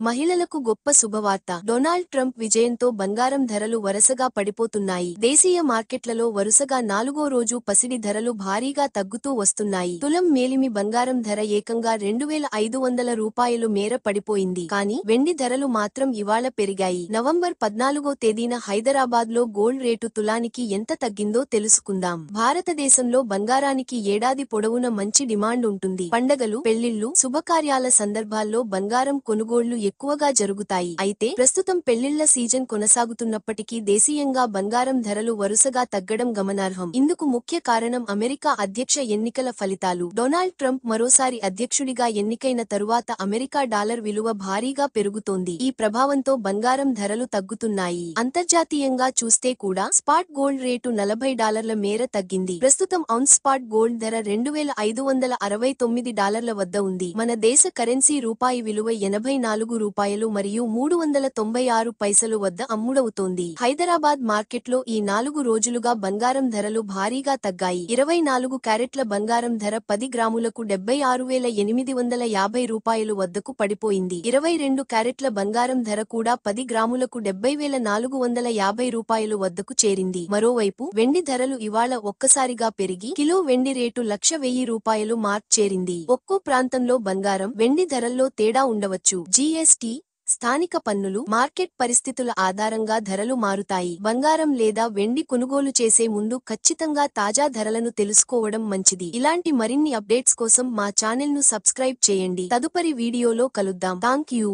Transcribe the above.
మహిళలకు గొప్ప శుభవార్త. డొనాల్డ్ ట్రంప్ విజయంతో బంగారం ధరలు వరుసగా పడిపోతున్నాయి. దేశీయ మార్కెట్లలో వరుసగా 4వ రోజు పసిడి ధరలు భారీగా తగ్గుతూ వస్తున్నాయి. తులం మేలిమి బంగారం ధర ఏకంగా 2500 రూపాయలు మేర పడిపోయింది. కానీ వెండి ధరలు మాత్రం ఇవాళ పెరిగాయి. నవంబర్ 14వ తేదీన హైదరాబాద్లో గోల్డ్ రేటు తులానికి ఎంత తగ్గిందో తెలుసుకుందాం. భారతదేశంలో బంగారానికి ఏడాది పొడవునా మంచి డిమాండ్ ఉంటుంది. పండగలు, పెళ్లిళ్లు, శుభకార్యాల సందర్భాల్లో బంగారం కొనుగోళ్లు ఎక్కువగా జరుగుతాయి. అయితే ప్రస్తుతం పెళ్లిళ్ల సీజన్ కొనసాగుతున్నప్పటికీ దేశీయంగా బంగారం ధరలు వరుసగా తగ్గడం గమనార్హం. ఇందుకు ముఖ్య కారణం అమెరికా అధ్యక్ష ఎన్నికల ఫలితాలు. డొనాల్డ్ ట్రంప్ మరోసారి అధ్యక్షుడిగా ఎన్నికైన తరువాత అమెరికా డాలర్ విలువ భారీగా పెరుగుతోంది. ఈ ప్రభావంతో బంగారం ధరలు తగ్గుతున్నాయి. అంతర్జాతీయంగా చూస్తే కూడా స్పాట్ గోల్డ్ రేటు $40 మేర తగ్గింది. ప్రస్తుతం ఔన్స్ స్పాట్ గోల్డ్ ధర $2569 వద్ద ఉంది. మన దేశ కరెన్సీ రూపాయి విలువ రూపాయలు మరియు 396 పైసలు వద్ద అమ్ముడవుతోంది. హైదరాబాద్ మార్కెట్లో ఈ 4 రోజులుగా బంగారం ధరలు భారీగా తగ్గాయి. 24 క్యారెట్ల బంగారం ధర 10 గ్రాములకు 76,850 రూపాయలు వద్దకు పడిపోయింది. 22 క్యారెట్ల బంగారం ధర కూడా 10 గ్రాములకు 70,450 రూపాయలు వద్దకు చేరింది. మరోవైపు వెండి ధరలు ఇవాళ ఒక్కసారిగా పెరిగి కిలో వెండి రేటు 1,10,000 రూపాయలు మార్క్ చేరింది. ఒక్కో ప్రాంతంలో బంగారం, వెండి ధరల్లో తేడా ఉండవచ్చు. జీఎస్టీ, స్థానిక పన్నులు, మార్కెట్ పరిస్థితుల ఆధారంగా ధరలు మారుతాయి. బంగారం లేదా వెండి కొనుగోలు చేసే ముందు ఖచ్చితంగా తాజా ధరలను తెలుసుకోవడం మంచిది. ఇలాంటి మరిన్ని అప్డేట్స్ కోసం మా ఛానెల్ను సబ్స్క్రైబ్ చేయండి. తదుపరి వీడియోలో కలుద్దాం. Thank you.